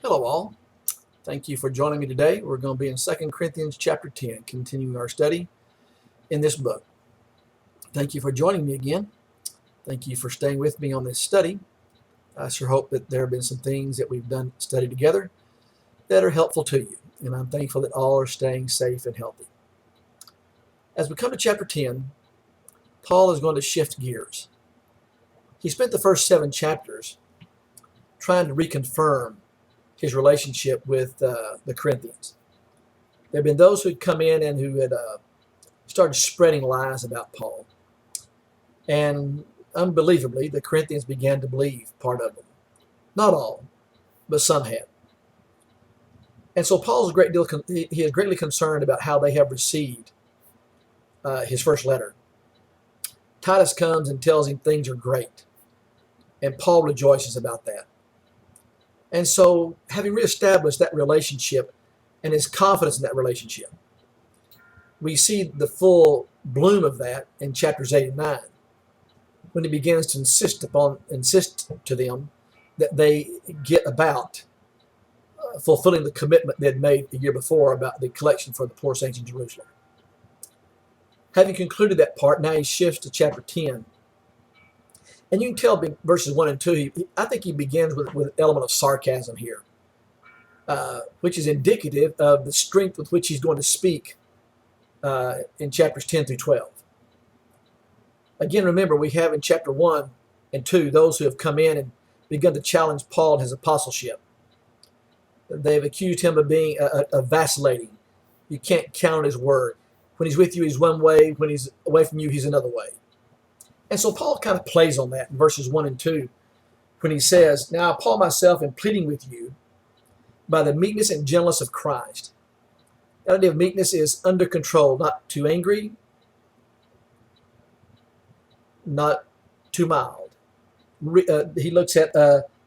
Hello all. Thank you for joining me today. We're going to be in 2 Corinthians chapter 10, continuing our study in this book. Thank you for joining me again. Thank you for staying with me on this study. I sure hope that there have been some things that we've done study together that are helpful to you, and I'm thankful that all are staying safe and healthy. As we come to chapter 10, Paul is going to shift gears. He spent the first 7 chapters trying to reconfirm his relationship with the Corinthians. There have been those who had come in and who had started spreading lies about Paul. And unbelievably, the Corinthians began to believe part of them. Not all, but some had. And so Paul's he is greatly concerned about how they have received his first letter. Titus comes and tells him things are great. And Paul rejoices about that. And so, having reestablished that relationship and his confidence in that relationship, we see the full bloom of that in chapters 8 and 9, when he begins to insist to them that they get about fulfilling the commitment they had made the year before about the collection for the poor saints in Jerusalem. Having concluded that part, now he shifts to chapter 10. And you can tell verses 1 and 2, I think he begins with an element of sarcasm here, which is indicative of the strength with which he's going to speak in chapters 10 through 12. Again, remember, we have in chapter 1 and 2 those who have come in and begun to challenge Paul and his apostleship. They've accused him of being vacillating. You can't count on his word. When he's with you, he's one way. When he's away from you, he's another way. And so Paul kind of plays on that in verses 1 and 2 when he says, "Now Paul myself am pleading with you by the meekness and gentleness of Christ." The idea of meekness is under control, not too angry, not too mild. He looks at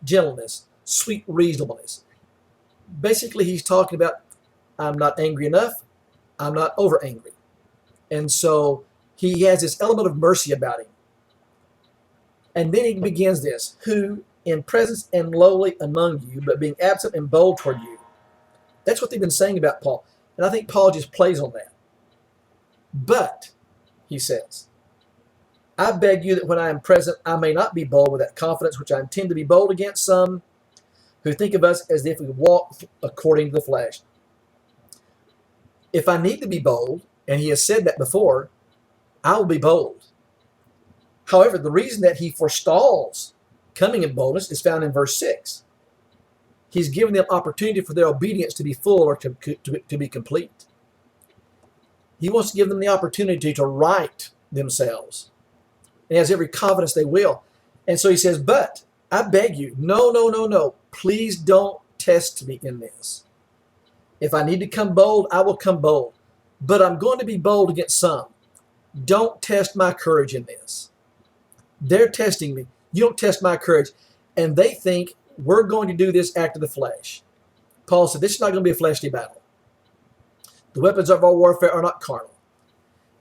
gentleness, sweet reasonableness. Basically, he's talking about I'm not angry enough, I'm not over angry. And so he has this element of mercy about him. And then he begins this, who in presence and lowly among you, but being absent and bold toward you. That's what they've been saying about Paul. And I think Paul just plays on that. But, he says, I beg you that when I am present, I may not be bold with that confidence which I intend to be bold against some who think of us as if we walk according to the flesh. If I need to be bold, and he has said that before, I will be bold. However, the reason that he forestalls coming in boldness is found in verse 6. He's given them opportunity for their obedience to be full or to be complete. He wants to give them the opportunity to right themselves. And he has every confidence they will. And so he says, but I beg you, no. Please don't test me in this. If I need to come bold, I will come bold. But I'm going to be bold against some. Don't test my courage in this. They're testing me. You don't test my courage. And they think we're going to do this act of the flesh. Paul said, this is not going to be a fleshly battle. The weapons of our warfare are not carnal.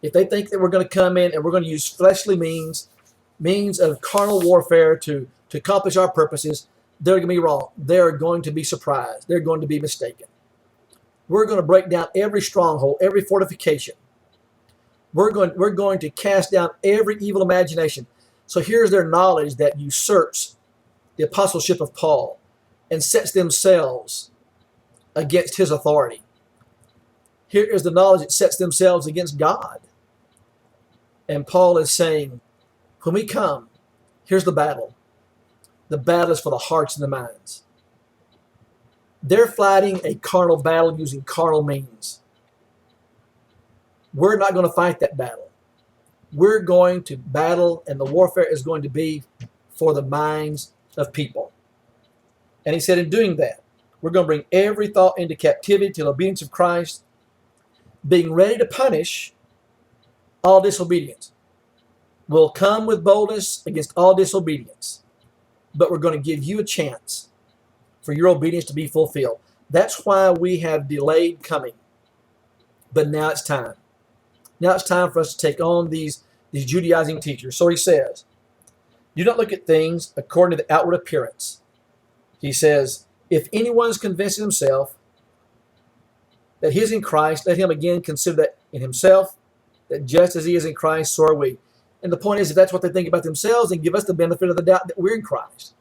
If they think that we're going to come in and we're going to use fleshly means of carnal warfare to accomplish our purposes, they're going to be wrong. They're going to be surprised. They're going to be mistaken. We're going to break down every stronghold, every fortification. We're going to cast down every evil imagination. So here's their knowledge that usurps the apostleship of Paul and sets themselves against his authority. Here is the knowledge that sets themselves against God. And Paul is saying, when we come, here's the battle. The battle is for the hearts and the minds. They're fighting a carnal battle using carnal means. We're not going to fight that battle. We're going to battle, and the warfare is going to be for the minds of people. And he said, in doing that, we're going to bring every thought into captivity to the obedience of Christ, being ready to punish all disobedience. We'll come with boldness against all disobedience, but we're going to give you a chance for your obedience to be fulfilled. That's why we have delayed coming. But now it's time. Now it's time for us to take on these Judaizing teachers. So he says, do not look at things according to the outward appearance. He says, If anyone is convinced of himself that he is in Christ, let him again consider that in himself, that just as he is in Christ, so are we. And the point is, if that's what they think about themselves, then give us the benefit of the doubt that we're in Christ.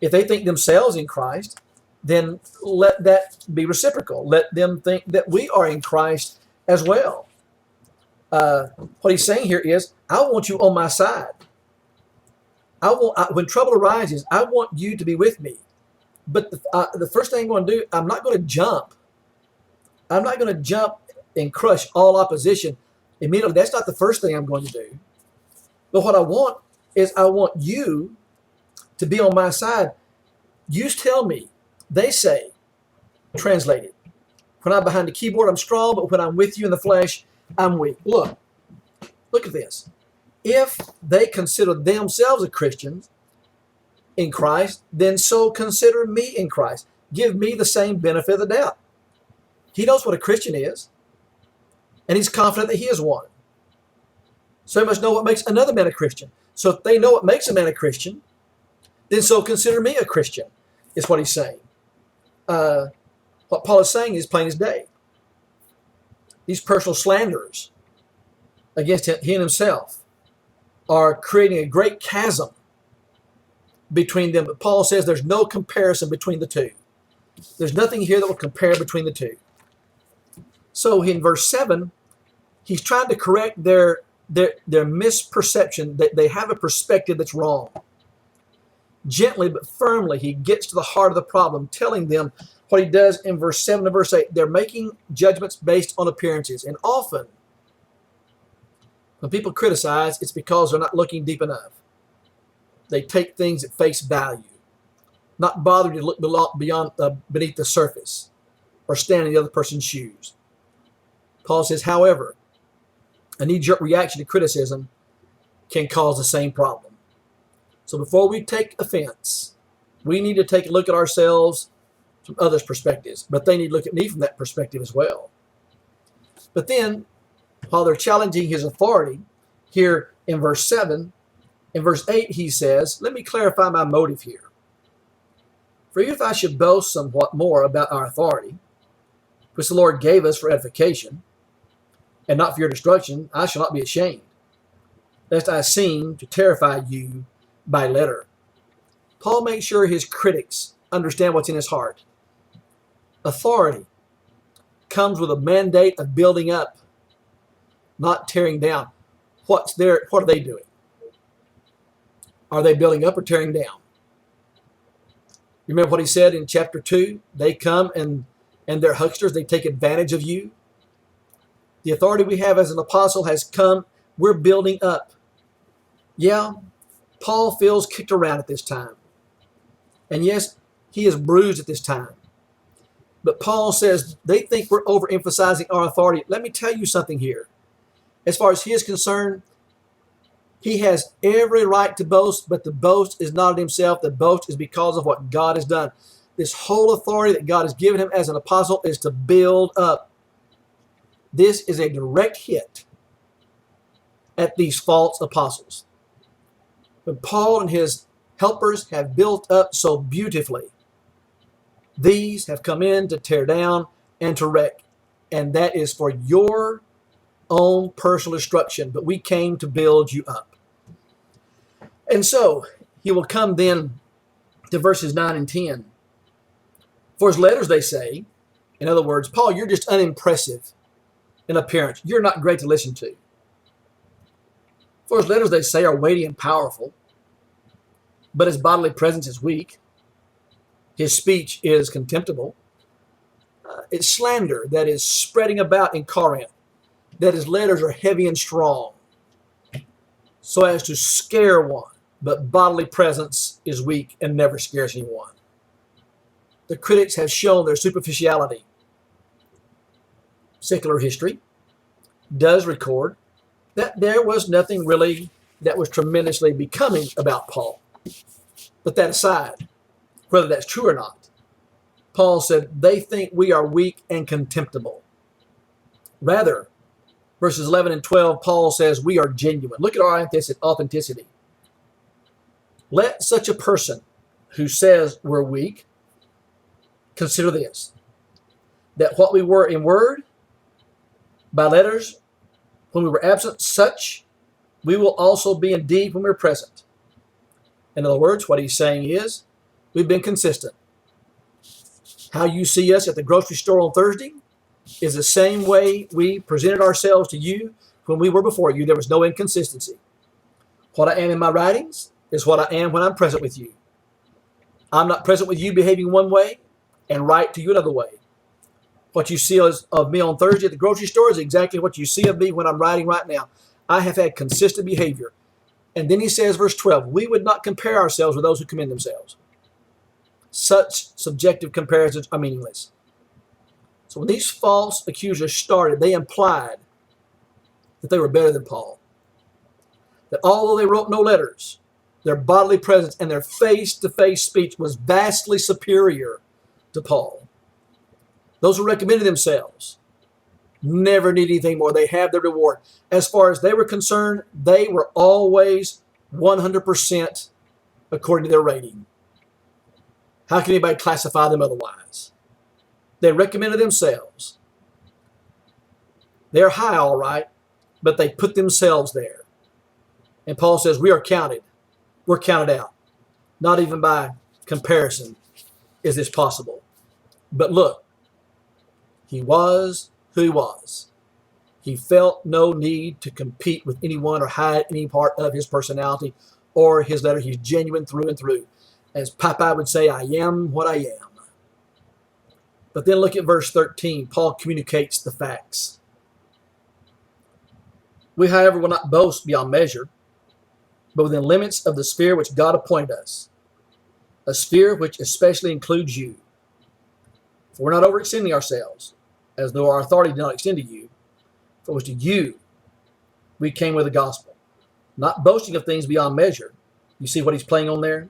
If they think themselves in Christ, then let that be reciprocal. Let them think that we are in Christ as well. What he's saying here is, I want you on my side. When trouble arises, I want you to be with me. But the first thing I'm going to do, I'm not going to jump. I'm not going to jump and crush all opposition immediately. That's not the first thing I'm going to do. But what I want is I want you to be on my side. You tell me. They say, translated, when I'm behind the keyboard, I'm strong, but when I'm with you in the flesh, I'm weak. Look at this. If they consider themselves a Christian in Christ, then so consider me in Christ. Give me the same benefit of the doubt. He knows what a Christian is, and he's confident that he is one. So he must know what makes another man a Christian. So if they know what makes a man a Christian, then so consider me a Christian, is what he's saying. What Paul is saying is plain as day. These personal slanderers against he and himself are creating a great chasm between them. But Paul says there's no comparison between the two. There's nothing here that will compare between the two. So in verse 7, he's trying to correct their misperception, that they have a perspective that's wrong. Gently but firmly, he gets to the heart of the problem, telling them what he does in verse 7 and verse 8. They're making judgments based on appearances. And often, when people criticize, it's because they're not looking deep enough. They take things at face value, not bothering to look beneath the surface or stand in the other person's shoes. Paul says, however, a knee-jerk reaction to criticism can cause the same problem. So before we take offense, we need to take a look at ourselves from others' perspectives, but they need to look at me from that perspective as well. But then, while they're challenging his authority, here in verse 7, in verse 8 he says, let me clarify my motive here. For if I should boast somewhat more about our authority, which the Lord gave us for edification, and not for your destruction, I shall not be ashamed, lest I seem to terrify you by letter. Paul makes sure his critics understand what's in his heart. Authority comes with a mandate of building up, not tearing down. What are they doing? Are they building up or tearing down? Remember what he said in chapter 2? They come and they're hucksters. They take advantage of you. The authority we have as an apostle has come. We're building up. Yeah, Paul feels kicked around at this time. And yes, he is bruised at this time. But Paul says they think we're overemphasizing our authority. Let me tell you something here. As far as he is concerned, he has every right to boast, but the boast is not in himself. The boast is because of what God has done. This whole authority that God has given him as an apostle is to build up. This is a direct hit at these false apostles. But Paul and his helpers have built up so beautifully, these have come in to tear down and to wreck. And that is for your own personal destruction. But we came to build you up. And so he will come then to verses 9 and 10. For his letters, they say, in other words, Paul, you're just unimpressive in appearance. You're not great to listen to. For his letters, they say, are weighty and powerful, but his bodily presence is weak. His speech is contemptible. It's slander that is spreading about in Corinth, that his letters are heavy and strong, so as to scare one, but bodily presence is weak and never scares anyone. The critics have shown their superficiality. Secular history does record that there was nothing really that was tremendously becoming about Paul. But that aside, whether that's true or not, Paul said they think we are weak and contemptible. Rather, verses 11 and 12, Paul says we are genuine. Look at our authenticity. Let such a person who says we're weak consider this, that what we were in word, by letters, when we were absent, such we will also be in deed when we're present. In other words, what he's saying is, we've been consistent. How you see us at the grocery store on Thursday is the same way we presented ourselves to you when we were before you. There was no inconsistency. What I am in my writings is what I am when I'm present with you. I'm not present with you behaving one way and write to you another way. What you see of me on Thursday at the grocery store is exactly what you see of me when I'm writing right now. I have had consistent behavior. And then he says, verse 12, we would not compare ourselves with those who commend themselves. Such subjective comparisons are meaningless. So when these false accusers started, they implied that they were better than Paul. That although they wrote no letters, their bodily presence and their face-to-face speech was vastly superior to Paul. Those who recommended themselves never need anything more. They have their reward. As far as they were concerned, they were always 100% according to their rating. How can anybody classify them otherwise? They recommended themselves. They're high, all right, but they put themselves there. And Paul says, we are counted. We're counted out. Not even by comparison is this possible. But look, he was who he was. He felt no need to compete with anyone or hide any part of his personality or his letter. He's genuine through and through. As Popeye would say, I am what I am. But then look at verse 13. Paul communicates the facts. We, however, will not boast beyond measure, but within limits of the sphere which God appointed us, a sphere which especially includes you. For we're not overextending ourselves, as though our authority did not extend to you, for it was to you we came with the gospel, not boasting of things beyond measure. You see what he's playing on there?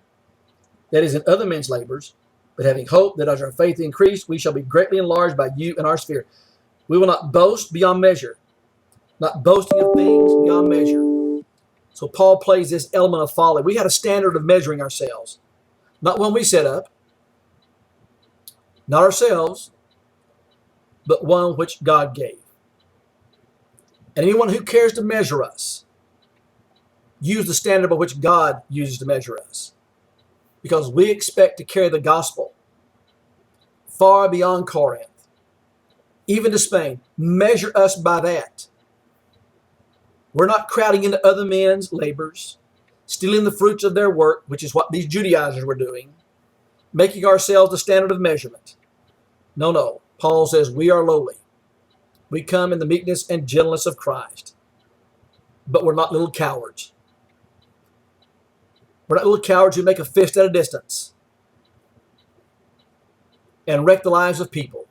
That is in other men's labors, but having hope that as our faith increased, we shall be greatly enlarged by you in our sphere. We will not boast beyond measure, not boasting of things beyond measure. So Paul plays this element of folly. We had a standard of measuring ourselves, not one we set up, not ourselves, but one which God gave. And anyone who cares to measure us, use the standard by which God uses to measure us. Because we expect to carry the gospel far beyond Corinth, even to Spain. Measure us by that. We're not crowding into other men's labors, stealing the fruits of their work, which is what these Judaizers were doing, making ourselves the standard of measurement. No. Paul says we are lowly. We come in the meekness and gentleness of Christ. But we're not little cowards. We're not little cowards who make a fist at a distance and wreck the lives of people.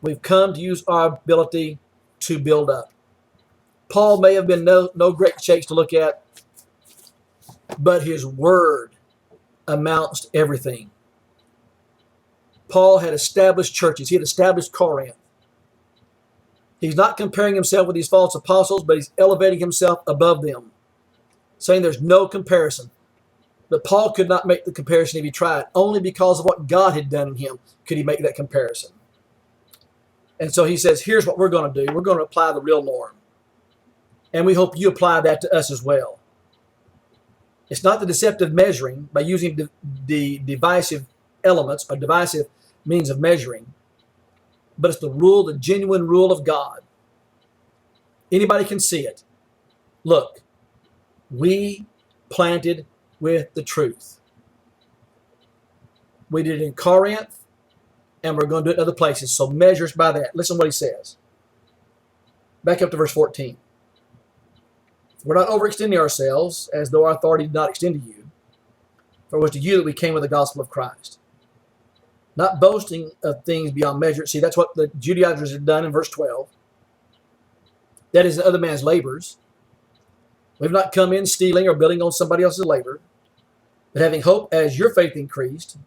We've come to use our ability to build up. Paul may have been no great shakes to look at, but his word amounts to everything. Paul had established churches. He had established Corinth. He's not comparing himself with these false apostles, but he's elevating himself above them, saying there's no comparison. But Paul could not make the comparison if he tried. Only because of what God had done in him could he make that comparison. And so he says, here's what we're going to do. We're going to apply the real norm. And we hope you apply that to us as well. It's not the deceptive measuring by using the divisive elements or divisive means of measuring, but it's the rule, the genuine rule of God. Anybody can see it. Look, we planted with the truth. We did it in Corinth, and we're going to do it in other places. So measure us by that. Listen to what he says. Back up to verse 14. We're not overextending ourselves as though our authority did not extend to you, for it was to you that we came with the gospel of Christ. Not boasting of things beyond measure. See, that's what the Judaizers had done in verse 12. That is other man's labors. We've not come in stealing or building on somebody else's labor, but having hope as your faith increased,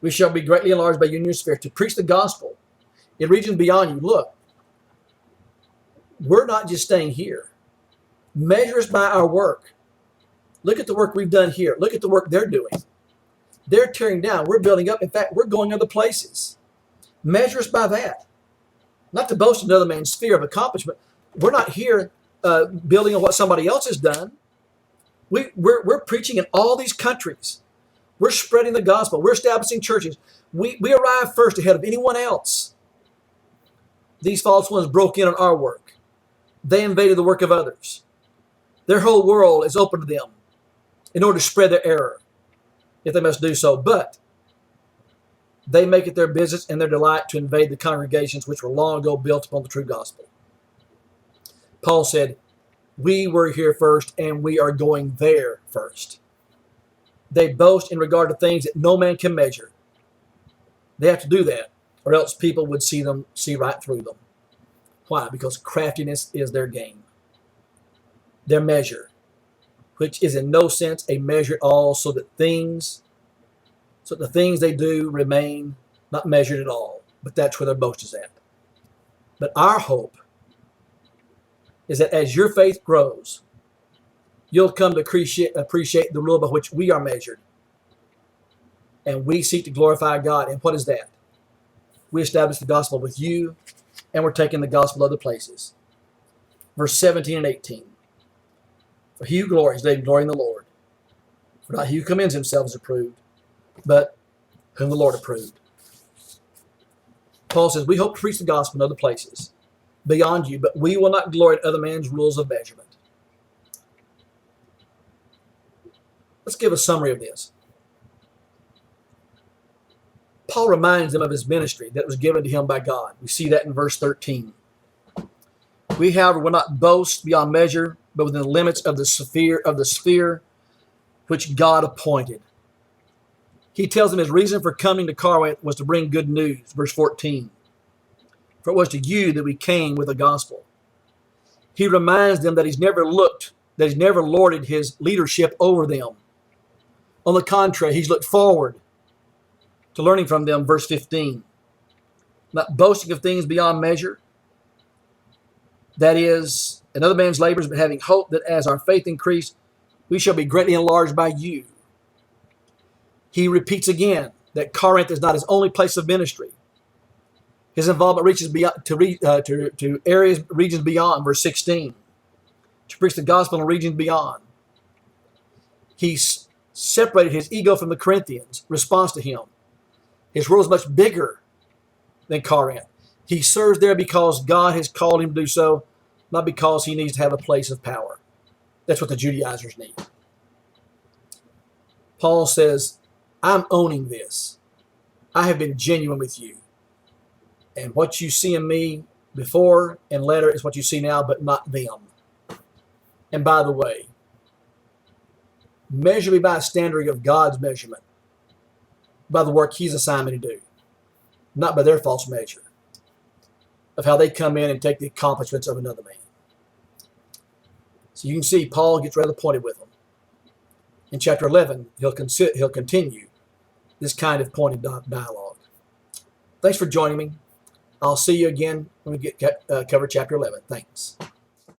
we shall be greatly enlarged by you in your spirit to preach the gospel in regions beyond you. Look, we're not just staying here. Measure us by our work. Look at the work we've done here. Look at the work they're doing. They're tearing down. We're building up. In fact, we're going other places. Measure us by that. Not to boast in another man's sphere of accomplishment. We're not here building on what somebody else has done. We're preaching in all these countries. We're spreading the gospel. We're establishing churches. We arrive first ahead of anyone else. These false ones broke in on our work. They invaded the work of others. Their whole world is open to them in order to spread their error, if they must do so. But they make it their business and their delight to invade the congregations which were long ago built upon the true gospel. Paul said, we were here first and we are going there first. They boast in regard to things that no man can measure. They have to do that, or else people would see right through them. Why? Because craftiness is their game, their measure, which is in no sense a measure at all, so the things they do remain not measured at all. But that's where their boast is at. But our hope is that as your faith grows, you'll come to appreciate the rule by which we are measured. And we seek to glorify God. And what is that? We establish the gospel with you, and we're taking the gospel other places. Verse 17 and 18. For he who glories, let him glory in the Lord. For not he who commends himself is approved, but whom the Lord approved. Paul says, we hope to preach the gospel in other places beyond you, but we will not glory in other man's rules of measurement. Let's give a summary of this. Paul reminds them of his ministry that was given to him by God. We see that in verse 13. We, however, will not boast beyond measure, but within the limits of the sphere which God appointed. He tells them his reason for coming to Corinth was to bring good news. Verse 14. For it was to you that we came with the gospel. He reminds them that he's never lorded his leadership over them. On the contrary, he's looked forward to learning from them. Verse 15. Not boasting of things beyond measure, that is, another man's labors, but having hope that as our faith increased, we shall be greatly enlarged by you. He repeats again that Corinth is not his only place of ministry. His involvement reaches beyond, to regions beyond. Verse 16. To preach the gospel in regions beyond. He's separated his ego from the Corinthians' response to him. His world is much bigger than Corinth. He serves there because God has called him to do so, not because he needs to have a place of power. That's what the Judaizers need. Paul says, I'm owning this. I have been genuine with you. And what you see in me before and later is what you see now, but not them. And by the way, measure me by a standard of God's measurement, by the work he's assigned me to do, not by their false measure of how they come in and take the accomplishments of another man. So you can see Paul gets rather pointed with them. In chapter 11, he'll continue this kind of pointed dialogue. Thanks for joining me. I'll see you again when we cover chapter 11. Thanks.